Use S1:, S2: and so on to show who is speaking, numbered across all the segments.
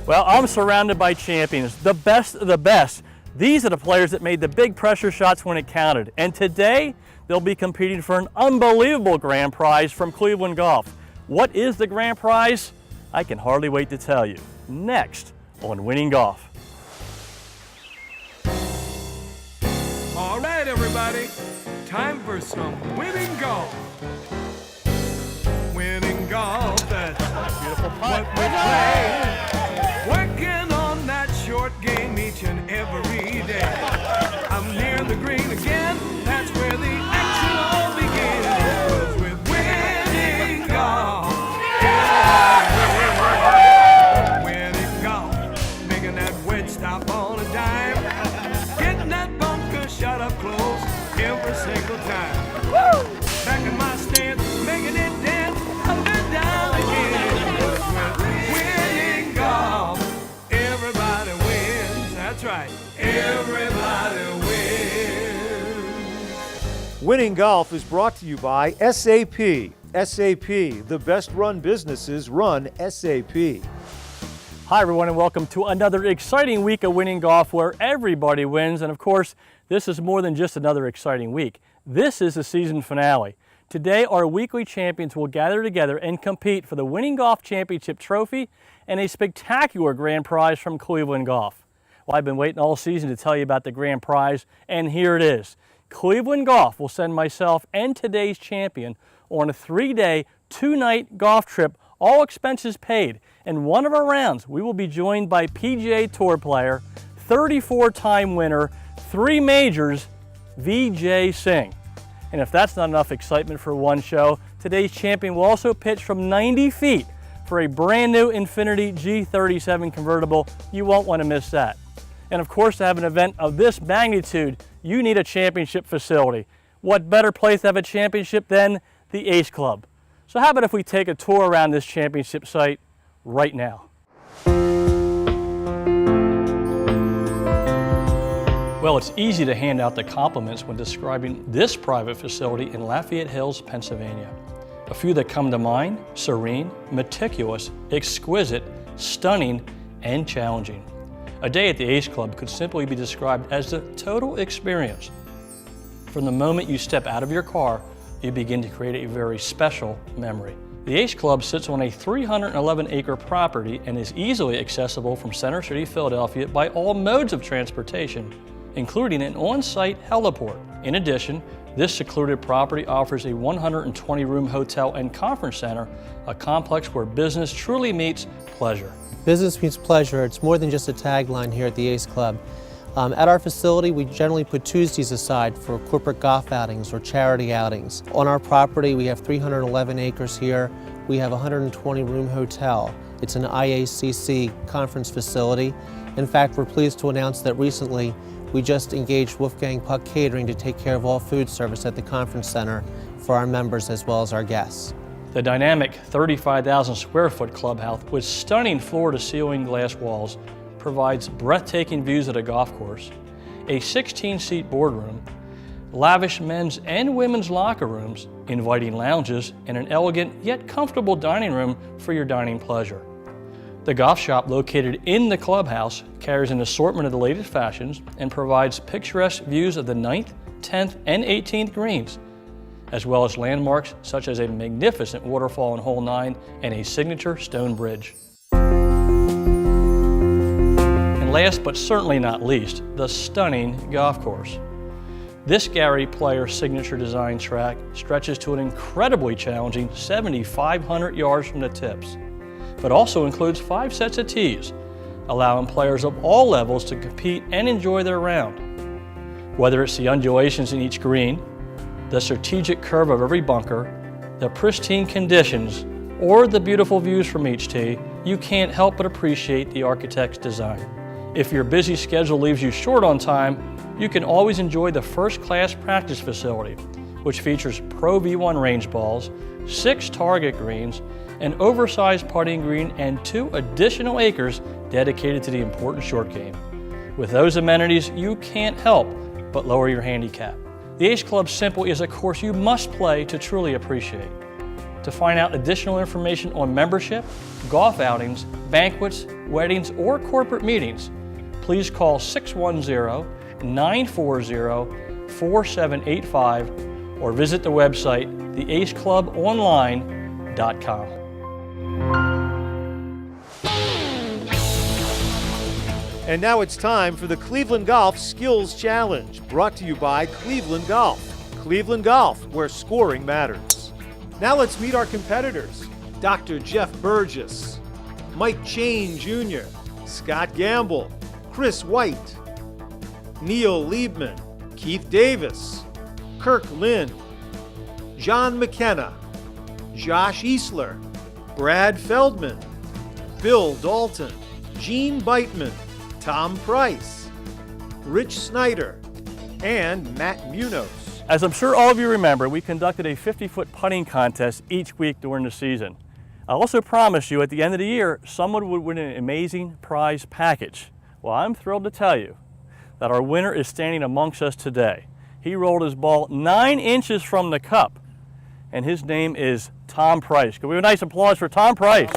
S1: Well, I'm surrounded by champions, the best of the best. These are the players that made the big pressure shots when it counted. And today, they'll be competing for an unbelievable grand prize from Cleveland Golf. What is the grand prize? I can hardly wait to tell you. Next on Winning Golf.
S2: All right, everybody, time for some winning golf. Winning golf, that's
S1: Beautiful
S2: what
S1: putt.
S2: we play. Working on that short game each and every day. I'm near the green again, that's where the action all begins. 'Cause with winning golf, winning golf, making that wedge stop on a dime, getting that bunker shot up close every single time. Woo! Back in my stance, making it dance up and down again. 'Cause with winning golf, everybody wins. That's right, everybody wins.
S3: Winning Golf is brought to you by SAP. SAP, the best run businesses run SAP.
S1: Hi everyone and welcome to another exciting week of Winning Golf where everybody wins. And of course, this is more than just another exciting week. This is the season finale. Today, our weekly champions will gather together and compete for the Winning Golf Championship trophy and a spectacular grand prize from Cleveland Golf. Well, I've been waiting all season to tell you about the grand prize, and here it is. Cleveland Golf will send myself and today's champion on a 3-day, 2-night golf trip, all expenses paid. In one of our rounds, we will be joined by PGA Tour player, 34-time winner, 3 majors, Vijay Singh. And if that's not enough excitement for one show, today's champion will also pitch from 90 feet for a brand new Infiniti G37 convertible. You won't want to miss that. And of course, to have an event of this magnitude, you need a championship facility. What better place to have a championship than the Ace Club? So how about if we take a tour around this championship site right now? Well, it's easy to hand out the compliments when describing this private facility in Lafayette Hills, Pennsylvania. A few that come to mind: serene, meticulous, exquisite, stunning, and challenging. A day at the Ace Club could simply be described as the total experience. From the moment you step out of your car, you begin to create a very special memory. The Ace Club sits on a 311-acre property and is easily accessible from Center City, Philadelphia by all modes of transportation, including an on-site heliport. In addition, this secluded property offers a 120-room hotel and conference center, a complex where business truly meets pleasure.
S4: Business meets pleasure. It's more than just a tagline here at the Ace Club. At our facility, we generally put Tuesdays aside for corporate golf outings or charity outings. On our property, we have 311 acres here. We have a 120-room hotel. It's an IACC conference facility. In fact, we're pleased to announce that recently we just engaged Wolfgang Puck Catering to take care of all food service at the conference center for our members as well as our guests.
S1: The dynamic 35,000 square foot clubhouse with stunning floor-to-ceiling glass walls provides breathtaking views of the golf course, a 16-seat boardroom, lavish men's and women's locker rooms, inviting lounges, and an elegant yet comfortable dining room for your dining pleasure. The golf shop located in the clubhouse carries an assortment of the latest fashions and provides picturesque views of the 9th, 10th, and 18th greens, as well as landmarks such as a magnificent waterfall on hole 9 and a signature stone bridge. And last but certainly not least, the stunning golf course. This Gary Player signature design track stretches to an incredibly challenging 7,500 yards from the tips, but also includes 5 sets of tees, allowing players of all levels to compete and enjoy their round. Whether it's the undulations in each green, the strategic curve of every bunker, the pristine conditions, or the beautiful views from each tee, you can't help but appreciate the architect's design. If your busy schedule leaves you short on time, you can always enjoy the first-class practice facility, which features Pro V1 range balls, 6 target greens, an oversized putting green, and 2 additional acres dedicated to the important short game. With those amenities, you can't help but lower your handicap. The Ace Club simply is a course you must play to truly appreciate. To find out additional information on membership, golf outings, banquets, weddings, or corporate meetings, please call 610-940-4785 or visit the website theaceclubonline.com.
S3: And now it's time for the Cleveland Golf Skills Challenge, brought to you by Cleveland Golf. Cleveland Golf, where scoring matters. Now let's meet our competitors. Dr. Jeff Burgess, Mike Chain Jr., Scott Gamble, Chris White, Neil Liebman, Keith Davis, Kirk Lynn, John McKenna, Josh Easler, Brad Feldman, Bill Dalton, Gene Beitman, Tom Price, Rich Snyder, and Matt Munoz.
S1: As I'm sure all of you remember, we conducted a 50-foot putting contest each week during the season. I also promised you at the end of the year, someone would win an amazing prize package. Well, I'm thrilled to tell you that our winner is standing amongst us today. He rolled his ball 9 inches from the cup, and his name is Tom Price. Can we have a nice applause for Tom Price?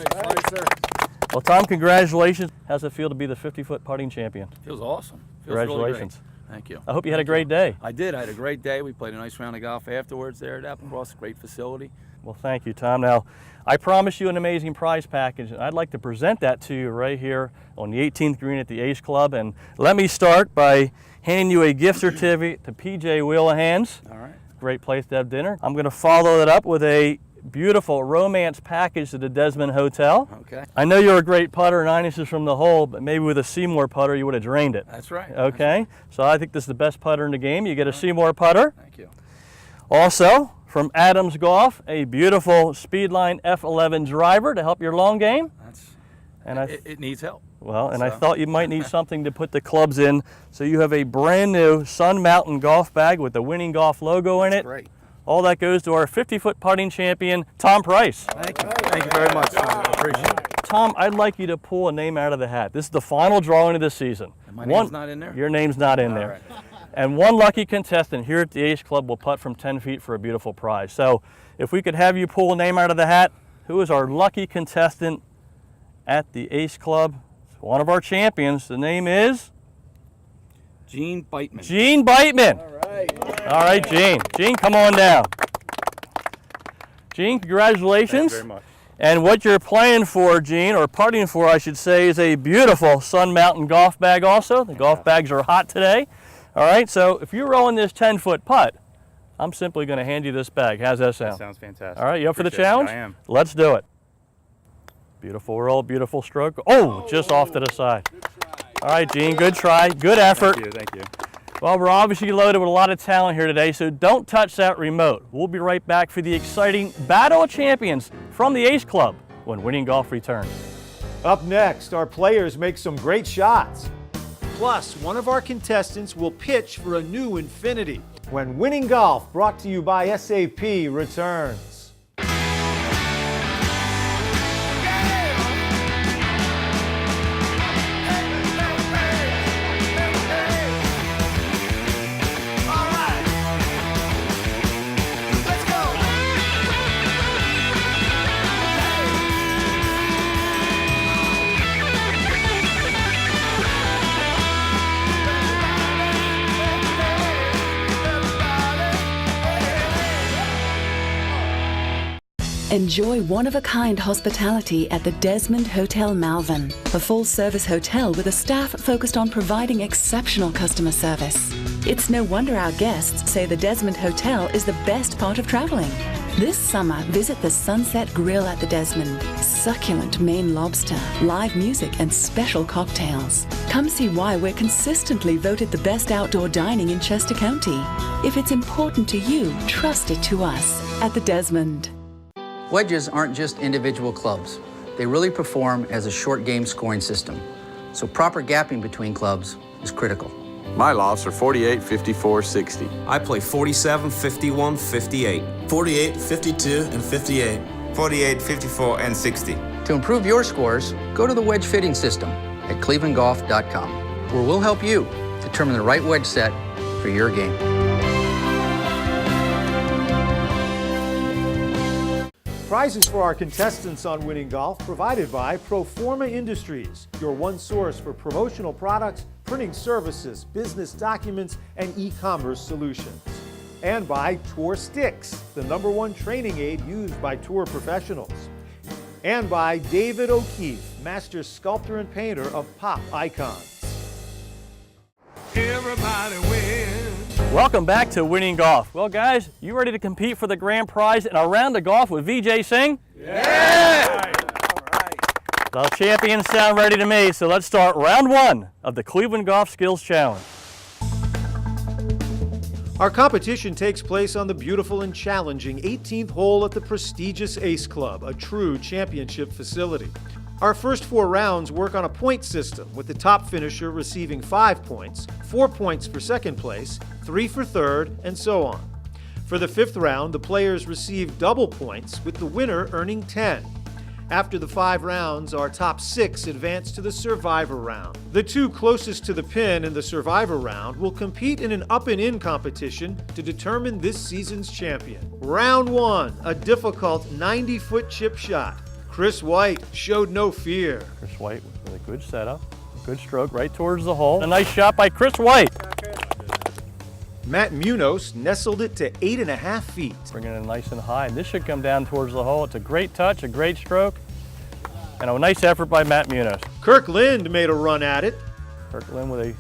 S1: Well, Tom, congratulations. How's it feel to be the 50-foot putting champion?
S5: Feels awesome. Feels
S1: Congratulations.
S5: Really great. Thank you.
S1: I hope you had a great day.
S5: I did. I had a great day. We played a nice round of golf afterwards there at Applecross. Great facility.
S1: Well, thank you, Tom. Now, I promised you an amazing prize package, and I'd like to present that to you right here on the 18th green at the Ace Club. And let me start by handing you a gift certificate to PJ Wheelahands.
S5: All right.
S1: Great place to have dinner. I'm going to follow that up with a beautiful romance package to the Desmond Hotel.
S5: Okay.
S1: I know you're a great putter, 9 inches from the hole, but maybe with a Seymour putter you would have drained it.
S5: That's right.
S1: Okay, so I think this is the best putter in the game. You get a Seymour putter.
S5: Thank you.
S1: Also, from Adams Golf, a beautiful Speedline F11 driver to help your long game.
S5: It needs help.
S1: Well, and I thought you might need something to put the clubs in, so you have a brand new Sun Mountain golf bag with the Winning Golf logo in it.
S5: Great.
S1: All that goes to our 50-foot putting champion, Tom Price.
S5: Thank you. Thank you very much. I appreciate it.
S1: Tom, I'd like you to pull a name out of the hat. This is the final drawing of the season.
S5: And my name's not in there?
S1: Your name's not in there.
S5: Right.
S1: And one lucky contestant here at the Ace Club will putt from 10 feet for a beautiful prize. So if we could have you pull a name out of the hat, who is our lucky contestant at the Ace Club? It's one of our champions. The name is?
S5: Gene Beitman.
S1: Gene Beitman. All right, Gene. Gene, come on down. Gene, congratulations.
S3: Thank you very much.
S1: And what you're playing for, Gene, or putting for, I should say, is a beautiful Sun Mountain golf bag also. The golf bags are hot today. All right, so if you're rolling this 10-foot putt, I'm simply going to hand you this bag. How's that sound?
S6: That sounds fantastic.
S1: All right, you up for the
S6: Appreciate it.
S1: challenge?
S6: I am.
S1: Let's do it. Beautiful roll, beautiful stroke. Oh, just off to the side. All right, Gene, good try, good effort.
S6: Thank you.
S1: Well, we're obviously loaded with a lot of talent here today, so don't touch that remote. We'll be right back for the exciting Battle of Champions from the Ace Club when Winning Golf returns.
S3: Up next, our players make some great shots. Plus, one of our contestants will pitch for a new Infinity when Winning Golf, brought to you by SAP, returns.
S7: Enjoy one-of-a-kind hospitality at the Desmond Hotel Malvern, a full-service hotel with a staff focused on providing exceptional customer service. It's no wonder our guests say the Desmond Hotel is the best part of traveling. This summer, visit the Sunset Grill at the Desmond. Succulent Maine lobster, live music, and special cocktails. Come see why we're consistently voted the best outdoor dining in Chester County. If it's important to you, trust it to us at the Desmond.
S8: Wedges aren't just individual clubs. They really perform as a short game scoring system. So proper gapping between clubs is critical.
S9: My lofts are 48, 54, 60.
S10: I play 47, 51, 58.
S11: 48, 52, and 58. 48, 54, and 60.
S8: To improve your scores, go to the wedge fitting system at clevelandgolf.com, where we'll help you determine the right wedge set for your game.
S3: Prizes for our contestants on Winning Golf provided by Proforma Industries, your one source for promotional products, printing services, business documents, and e-commerce solutions. And by Tour Sticks, the #1 training aid used by tour professionals. And by David O'Keefe, master sculptor and painter of pop icons.
S2: Everybody wins.
S1: Welcome back to Winning Golf. Well, guys, you ready to compete for the grand prize in a round of golf with VJ Singh?
S2: Yeah!
S1: The champions sound ready to me, so let's start round 1 of the Cleveland Golf Skills Challenge.
S3: Our competition takes place on the beautiful and challenging 18th hole at the prestigious Ace Club, a true championship facility. Our first 4 rounds work on a point system, with the top finisher receiving 5 points, 4 points for second place, 3 for third, and so on. For the 5th round, the players receive double points, with the winner earning 10. After the 5 rounds, our top 6 advance to the Survivor round. The 2 closest to the pin in the Survivor round will compete in an up and in competition to determine this season's champion. Round 1, a difficult 90-foot chip shot. Chris White showed no fear.
S1: Chris White with a good setup, good stroke right towards the hole. A nice shot by Chris White.
S3: Matt Munoz nestled it to 8.5 feet.
S1: Bringing it nice and high. This should come down towards the hole. It's a great touch, a great stroke, and a nice effort by Matt Munoz.
S3: Kirk Lind made a run at it.
S1: Kirk Lind with a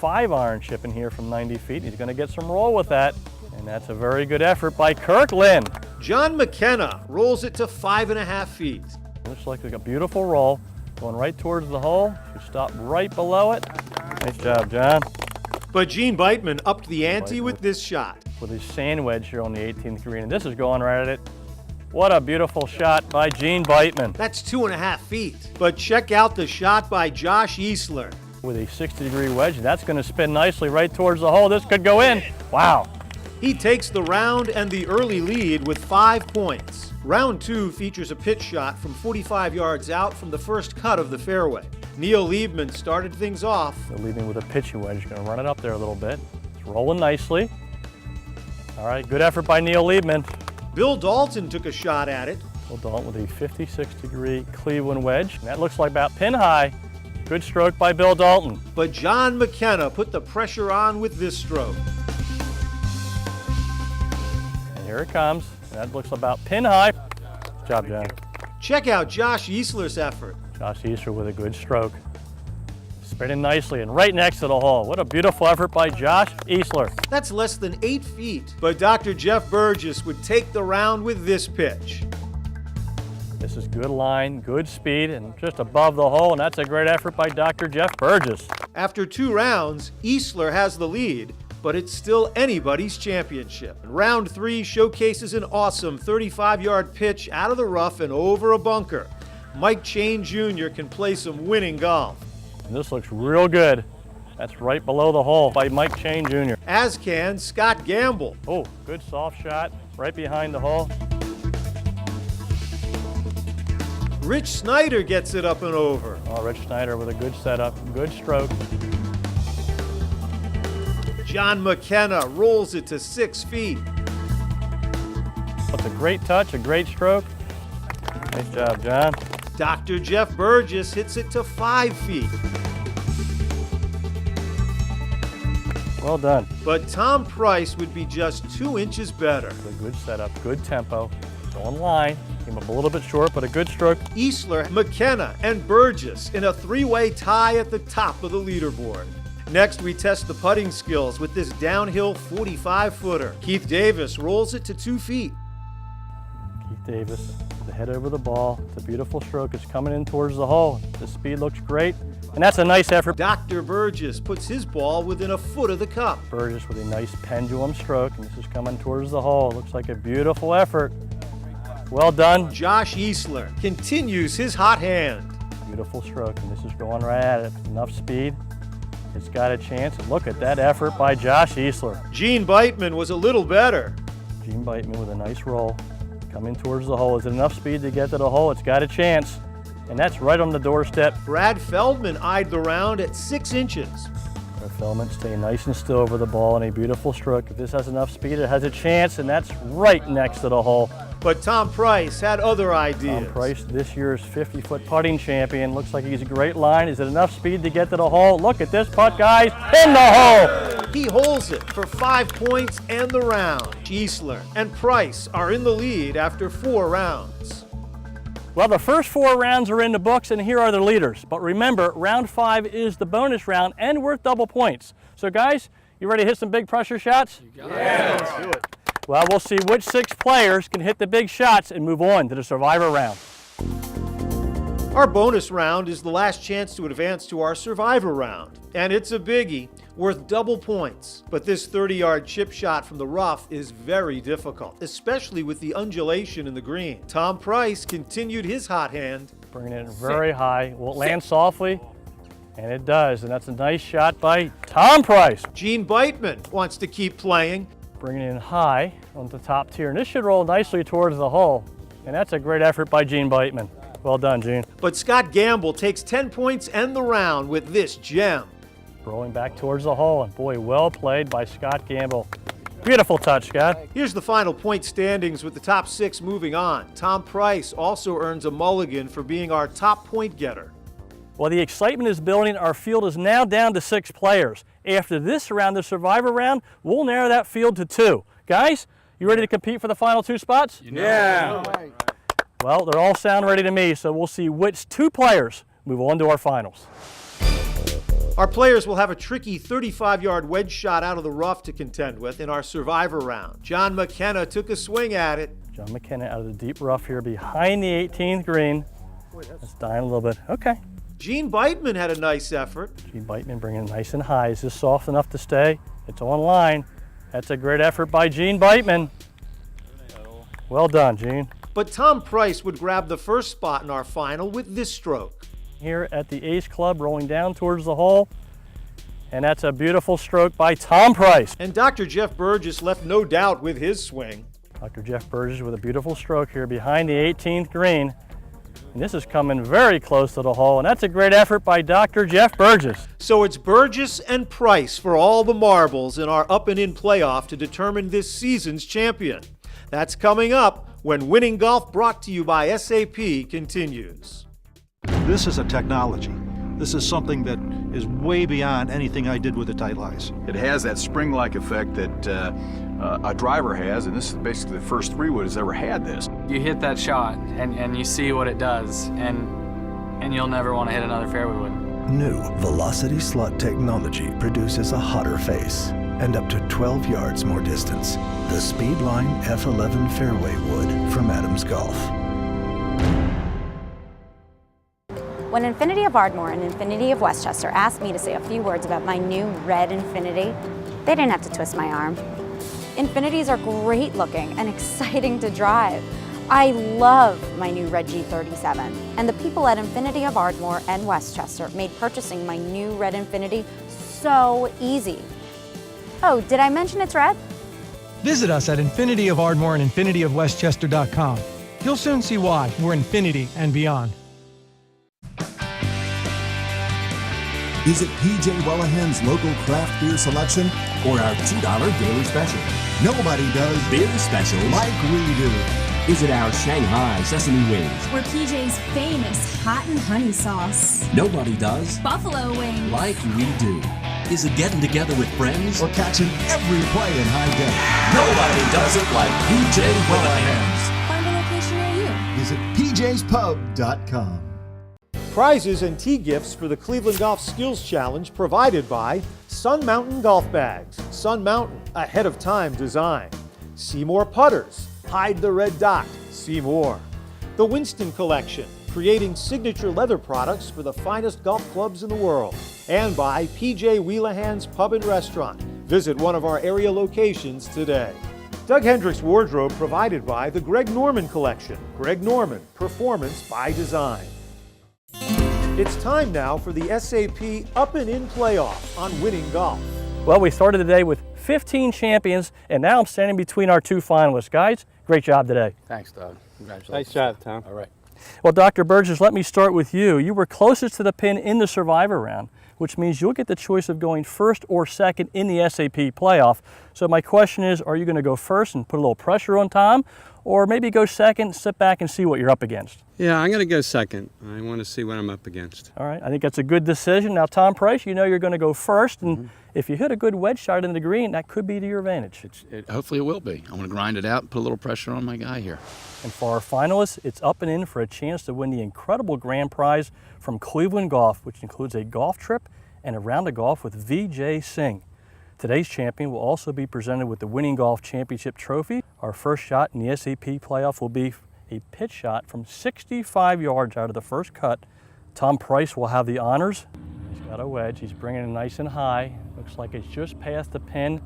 S1: 5-iron chip in here from 90 feet. He's going to get some roll with that, and that's a very good effort by Kirk Lind.
S3: John McKenna rolls it to 5.5 feet.
S1: Looks like a beautiful roll. Going right towards the hole. Should stop right below it. Nice job, John.
S3: But Gene Beitman upped the ante with this shot.
S1: With his sand wedge here on the 18th green, and this is going right at it. What a beautiful shot by Gene Beitman.
S3: That's 2.5 feet. But check out the shot by Josh Easler.
S1: With a 60-degree wedge, and that's going to spin nicely right towards the hole. This could go in. Wow.
S3: He takes the round and the early lead with 5 points. Round 2 features a pitch shot from 45 yards out from the first cut of the fairway. Neil Liebman started things off.
S1: Leading with a pitching wedge. Going to run it up there a little bit. It's rolling nicely. All right, good effort by Neil Liebman.
S3: Bill Dalton took a shot at it.
S1: Bill Dalton with a 56-degree Cleveland wedge. And that looks like about pin high. Good stroke by Bill Dalton.
S3: But John McKenna put the pressure on with this stroke.
S1: And here it comes. And that looks about pin high. Good job, John.
S3: Check out Josh Easler's effort.
S1: Josh Easler with a good stroke. Spinning nicely and right next to the hole. What a beautiful effort by Josh Easler.
S3: That's less than 8 feet. But Dr. Jeff Burgess would take the round with this pitch.
S1: This is good line, good speed, and just above the hole, and that's a great effort by Dr. Jeff Burgess.
S3: After 2 rounds, Easler has the lead, but it's still anybody's championship. Round 3 showcases an awesome 35-yard pitch out of the rough and over a bunker. Mike Chain Jr. can play some winning golf.
S1: And this looks real good. That's right below the hole by Mike Chain Jr.
S3: As can Scott Gamble.
S1: Oh, good soft shot right behind the hole.
S3: Rich Snyder gets it up and over.
S1: Oh, Rich Snyder with a good setup, good stroke.
S3: John McKenna rolls it to 6 feet.
S1: That's a great touch, a great stroke. Nice job, John.
S3: Dr. Jeff Burgess hits it to 5 feet.
S1: Well done.
S3: But Tom Price would be just 2 inches better.
S1: A good setup, good tempo. On line, came up a little bit short, but a good stroke.
S3: Easler, McKenna, and Burgess in a 3-way tie at the top of the leaderboard. Next, we test the putting skills with this downhill 45-footer. Keith Davis rolls it to 2 feet.
S1: Keith Davis, the head over the ball. It's a beautiful stroke. It's coming in towards the hole. The speed looks great, and that's a nice effort.
S3: Dr. Burgess puts his ball within a foot of the cup.
S1: Burgess with a nice pendulum stroke, and this is coming towards the hole. Looks like a beautiful effort. Well done.
S3: Josh Easler continues his hot hand.
S1: Beautiful stroke, and this is going right at it. Enough speed. It's got a chance, and look at that effort by Josh Easler.
S3: Gene Beitman was a little better.
S1: Gene Beitman with a nice roll. Coming towards the hole. Is it enough speed to get to the hole? It's got a chance, and that's right on the doorstep.
S3: Brad Feldman eyed the round at 6 inches.
S1: Brad Feldman staying nice and still over the ball, and a beautiful stroke. If this has enough speed, it has a chance, and that's right next to the hole.
S3: But Tom Price had other ideas.
S1: Tom Price, this year's 50-foot putting champion. Looks like he's a great line. Is it enough speed to get to the hole? Look at this putt, guys, in the hole.
S3: He holds it for 5 points and the round. Giesler and Price are in the lead after 4 rounds.
S1: Well, the first 4 rounds are in the books, and here are the leaders. But remember, round 5 is the bonus round and worth double points. So guys, you ready to hit some big pressure shots?
S3: Yeah, let's do it.
S1: Well, we'll see which 6 players can hit the big shots and move on to the Survivor round.
S3: Our bonus round is the last chance to advance to our Survivor round. And it's a biggie, worth double points. But this 30-yard chip shot from the rough is very difficult, especially with the undulation in the green. Tom Price continued his hot hand.
S1: Bringing it very high. Will it land softly? And it does, and that's a nice shot by Tom Price.
S3: Gene Beitman wants to keep playing.
S1: Bringing it in high on the top tier, and this should roll nicely towards the hole. And that's a great effort by Gene Beitman. Well done, Gene.
S3: But Scott Gamble takes 10 points and the round with this gem.
S1: Rolling back towards the hole, and boy, well played by Scott Gamble. Beautiful touch, Scott.
S3: Here's the final point standings with the top 6 moving on. Tom Price also earns a mulligan for being our top point getter.
S1: Well, the excitement is building. Our field is now down to 6 players. After this round, the Survivor round, we'll narrow that field to 2. Guys, you ready to compete for the final 2 spots?
S5: Yeah.
S1: Well, they all sound ready to me, so we'll see which 2 players move on to our finals.
S3: Our players will have a tricky 35-yard wedge shot out of the rough to contend with in our Survivor round. John McKenna took a swing at it.
S1: John McKenna out of the deep rough here behind the 18th green. That's dying a little bit. Okay.
S3: Gene Beitman had a nice effort.
S1: Gene Beitman bringing it nice and high. Is this soft enough to stay? It's on line. That's a great effort by Gene Beitman. Well done, Gene.
S3: But Tom Price would grab the first spot in our final with this stroke.
S1: Here at the Ace Club, rolling down towards the hole. And that's a beautiful stroke by Tom Price.
S3: And Dr. Jeff Burgess left no doubt with his swing.
S1: Dr. Jeff Burgess with a beautiful stroke here behind the 18th green. And this is coming very close to the hole, and that's a great effort by Dr. Jeff Burgess.
S3: So it's Burgess and Price for all the marbles in our up and in playoff to determine this season's champion. That's coming up when Winning Golf, brought to you by SAP, continues.
S6: This is a technology. This is something that is way beyond anything I did with the tight lies.
S12: It has that spring-like effect that a driver has, and this is basically the first 3-wood has ever had this.
S13: You hit that shot, and you see what it does, and you'll never want to hit another fairway wood.
S14: New Velocity Slot technology produces a hotter face and up to 12 yards more distance. The Speedline F11 fairway wood from Adams Golf.
S15: When Infinity of Ardmore and Infinity of Westchester asked me to say a few words about my new red Infinity, they didn't have to twist my arm. Infinities are great looking and exciting to drive. I love my new red G37, and the people at Infinity of Ardmore and Westchester made purchasing my new red Infinity so easy. Oh, did I mention it's red?
S16: Visit us at Infinity of Ardmore and infinityofwestchester.com. You'll soon see why we're Infinity and beyond.
S17: Is it P.J. Wellahan's local craft beer selection or our $2 daily special? Nobody does beer specials like we do.
S18: Is it our Shanghai sesame wings?
S19: Or PJ's famous hot and honey sauce?
S18: Nobody does
S19: Buffalo wings
S18: like we do. Is it getting together with friends?
S17: Or catching every play in high def?
S18: Nobody does it like P.J. Wellahan's.
S19: Find a location near you.
S17: Visit pjspub.com.
S3: Prizes and tee gifts for the Cleveland Golf Skills Challenge provided by Sun Mountain Golf Bags. Sun Mountain, ahead of time design. Seymour Putters, hide the red dot, see more. The Winston Collection, creating signature leather products for the finest golf clubs in the world. And by P.J. Wellahan's Pub and Restaurant. Visit one of our area locations today. Doug Hendricks Wardrobe provided by the Greg Norman Collection. Greg Norman, performance by design. It's time now for the SAP Up and In Playoff on Winning Golf.
S1: Well, we started today with 15 champions, and now I'm standing between our 2 finalists. Guys, great job today.
S5: Thanks, Doug. Congratulations.
S20: Nice job, Tom.
S5: All right.
S1: Well, Dr. Burgess, let me start with you. You were closest to the pin in the Survivor round, which means you'll get the choice of going first or second in the SAP playoff. So my question is, are you going to go first and put a little pressure on Tom, or maybe go second, sit back and see what you're up against?
S20: Yeah, I'm going to go second. I want to see what I'm up against.
S1: All right, I think that's a good decision. Now, Tom Price, you know you're going to go first, and if you hit a good wedge shot into the green, that could be to your advantage.
S5: Hopefully it will be. I want to grind it out and put a little pressure on my guy here.
S1: And for our finalists, it's up and in for a chance to win the incredible grand prize from Cleveland Golf, which includes a golf trip and a round of golf with VJ Singh. Today's champion will also be presented with the Winning Golf Championship trophy. Our first shot in the SAP playoff will be a pitch shot from 65 yards out of the first cut. Tom Price will have the honors. He's got a wedge. He's bringing it nice and high. Looks like it's just past the pin.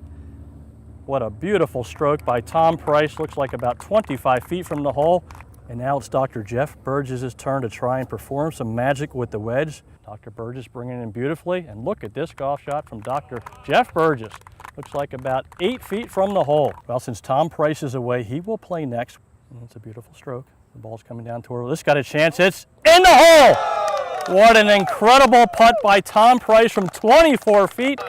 S1: What a beautiful stroke by Tom Price. Looks like about 25 feet from the hole. And now it's Dr. Jeff Burgess' turn to try and perform some magic with the wedge. Dr. Burgess bringing it in beautifully. And look at this golf shot from Dr. Jeff Burgess. Looks like about 8 feet from the hole. Well, since Tom Price is away, he will play next. It's a beautiful stroke. The ball's coming down toward. This got a chance. It's in the hole! What an incredible putt by Tom Price from 24 feet.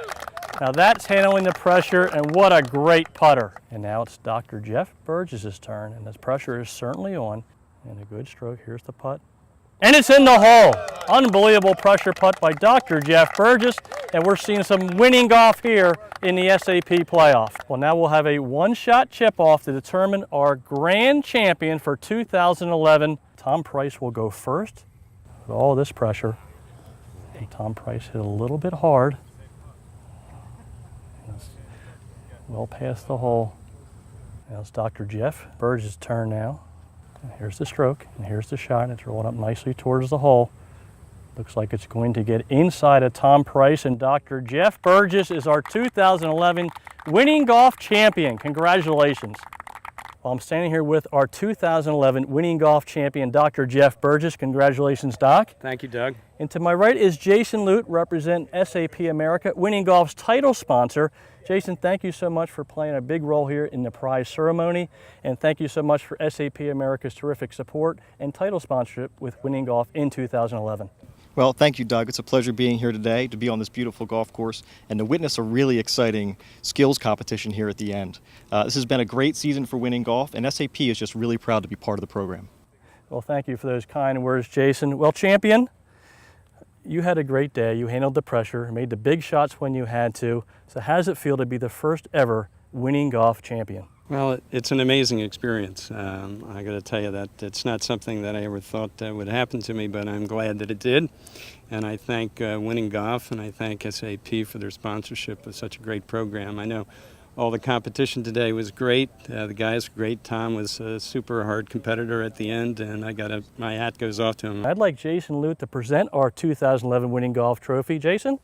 S1: Now that's handling the pressure, and what a great putter. And now it's Dr. Jeff Burgess' turn, and the pressure is certainly on. And a good stroke. Here's the putt. And it's in the hole. Unbelievable pressure putt by Dr. Jeff Burgess, and we're seeing some winning golf here in the SAP playoff. Well, now we'll have a one-shot chip-off to determine our grand champion for 2011. Tom Price will go first with all this pressure. And Tom Price hit a little bit hard. It's well past the hole. Now it's Dr. Jeff Burgess' turn now. Here's the stroke, and here's the shot. It's rolling up nicely towards the hole. Looks like it's going to get inside of Tom Price, and Dr. Jeff Burgess is our 2011 Winning Golf Champion. Congratulations. Well, I'm standing here with our 2011 Winning Golf Champion, Dr. Jeff Burgess. Congratulations, Doc.
S20: Thank you, Doug.
S1: And to my right is Jason Lute, representing SAP America, Winning Golf's title sponsor. Jason, thank you so much for playing a big role here in the prize ceremony, and thank you so much for SAP America's terrific support and title sponsorship with Winning Golf in 2011.
S21: Well, thank you, Doug. It's a pleasure being here today to be on this beautiful golf course and to witness a really exciting skills competition here at the end. This has been a great season for Winning Golf, and SAP is just really proud to be part of the program.
S1: Well, thank you for those kind words, Jason. Well, champion, you had a great day. You handled the pressure, made the big shots when you had to. So how does it feel to be the first ever Winning Golf champion?
S20: Well, it's an amazing experience. I got to tell you that it's not something that I ever thought would happen to me, but I'm glad that it did. And I thank Winning Golf, and I thank SAP for their sponsorship of such a great program. I know all the competition today was great. The guys were great. Tom was a super hard competitor at the end, and my hat goes off to him.
S1: I'd like Jason Lute to present our 2011 Winning Golf Trophy. Jason?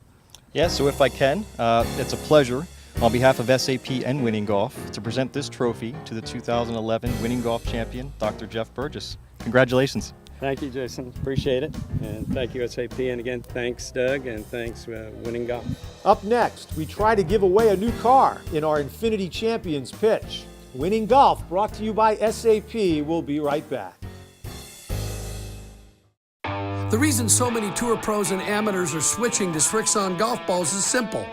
S21: Yes, so if I can, it's a pleasure on behalf of SAP and Winning Golf to present this trophy to the 2011 Winning Golf Champion, Dr. Jeff Burgess. Congratulations.
S20: Thank you, Jason. Appreciate it. And thank you, SAP. And again, thanks, Doug, and thanks, Winning Golf.
S3: Up next, we try to give away a new car in our Infinity Champions pitch. Winning Golf, brought to you by SAP. We'll be right back.
S22: The reason so many tour pros and amateurs are switching to Srixon golf balls is simple.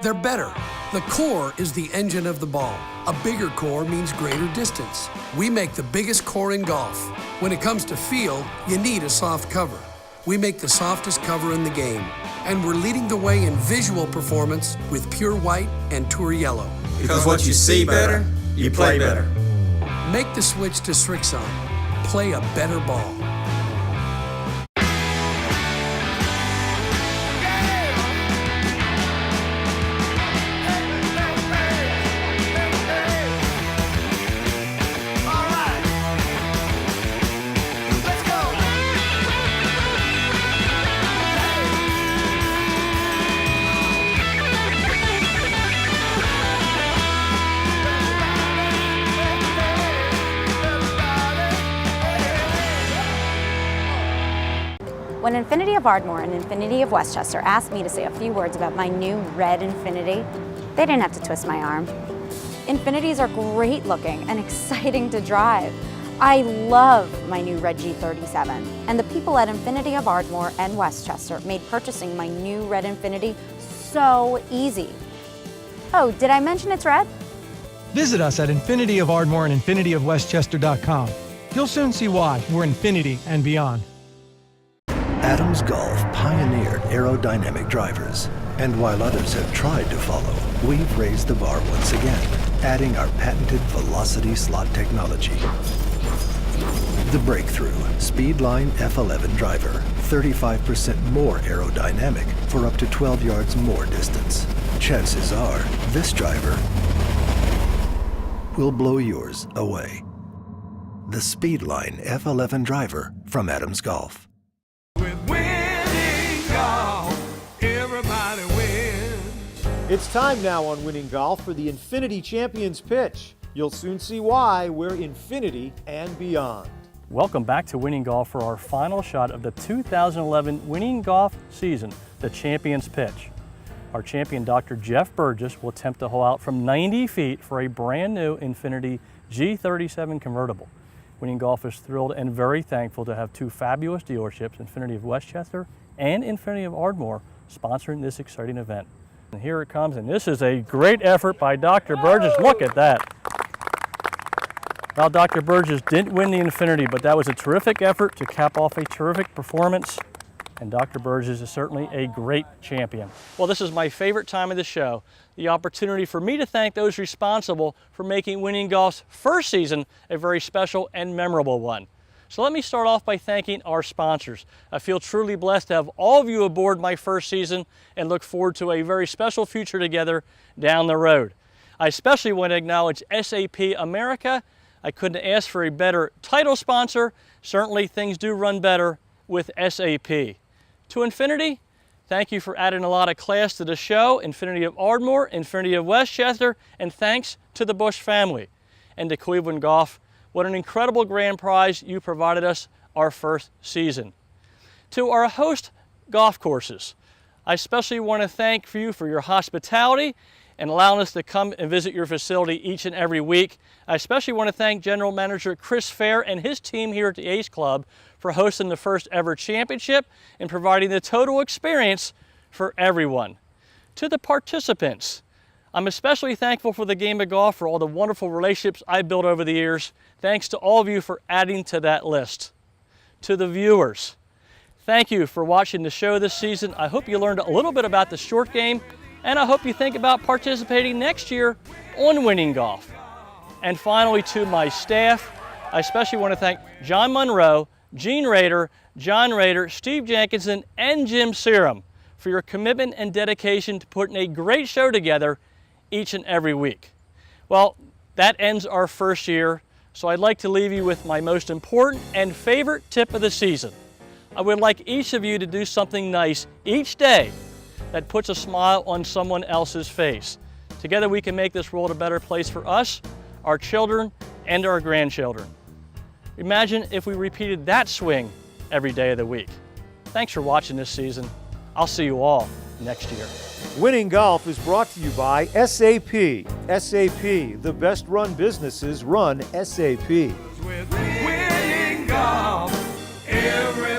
S22: They're better. The core is the engine of the ball. A bigger core means greater distance. We make the biggest core in golf. When it comes to feel, you need a soft cover. We make the softest cover in the game. And we're leading the way in visual performance with Pure White and Tour Yellow.
S11: Because what you see better, you play better.
S22: Make the switch to Srixon. Play a better ball.
S15: When Infinity of Ardmore and Infinity of Westchester asked me to say a few words about my new red Infinity, they didn't have to twist my arm. Infinities are great looking and exciting to drive. I love my new red G37, and the people at Infinity of Ardmore and Westchester made purchasing my new red Infinity so easy. Oh, did I mention it's red?
S16: Visit us at Infinity of Ardmore and infinityofwestchester.com. You'll soon see why we're infinity and beyond.
S14: Adams Golf pioneered aerodynamic drivers, and while others have tried to follow, we've raised the bar once again, adding our patented Velocity slot technology. The breakthrough Speedline F11 driver, 35% more aerodynamic for up to 12 yards more distance. Chances are, this driver will blow yours away. The Speedline F11 driver from Adams Golf.
S2: With Winning Golf, everybody wins.
S3: It's time now on Winning Golf for the Infinity Champions pitch. You'll soon see why we're infinity and beyond.
S1: Welcome back to Winning Golf for our final shot of the 2011 Winning Golf season, the Champions pitch. Our champion, Dr. Jeff Burgess, will attempt to hole out from 90 feet for a brand new Infinity G37 convertible. Winning Golf is thrilled and very thankful to have two fabulous dealerships, Infinity of Westchester and Infinity of Ardmore, sponsoring this exciting event. And here it comes, and this is a great effort by Dr. Burgess. Look at that. Well, Dr. Burgess didn't win the Infinity, but that was a terrific effort to cap off a terrific performance. And Dr. Burgess is certainly a great champion. Well, this is my favorite time of the show, the opportunity for me to thank those responsible for making Winning Golf's first season a very special and memorable one. So let me start off by thanking our sponsors. I feel truly blessed to have all of you aboard my first season and look forward to a very special future together down the road. I especially want to acknowledge SAP America. I couldn't ask for a better title sponsor. Certainly things do run better with SAP. To Infinity, thank you for adding a lot of class to the show, Infinity of Ardmore, Infinity of Westchester, and thanks to the Bush family. And to Cleveland Golf, what an incredible grand prize you provided us our first season. To our host golf courses, I especially want to thank you for your hospitality and allowing us to come and visit your facility each and every week. I especially want to thank General Manager Chris Fair and his team here at the Ace Club for hosting the first ever championship and providing the total experience for everyone. To the participants, I'm especially thankful for the game of golf, for all the wonderful relationships I've built over the years. Thanks to all of you for adding to that list. To the viewers, thank you for watching the show this season. I hope you learned a little bit about the short game, and I hope you think about participating next year on Winning Golf. And finally, to my staff, I especially want to thank John Monroe, Gene Rader, John Rader, Steve Jenkinson, and Jim Serum for your commitment and dedication to putting a great show together each and every week. Well, that ends our first year, so I'd like to leave you with my most important and favorite tip of the season. I would like each of you to do something nice each day that puts a smile on someone else's face. Together we can make this world a better place for us, our children, and our grandchildren. Imagine if we repeated that swing every day of the week. Thanks for watching this season. I'll see you all next year.
S3: Winning Golf is brought to you by SAP. SAP, the best run businesses run SAP.
S2: With Winning Golf, every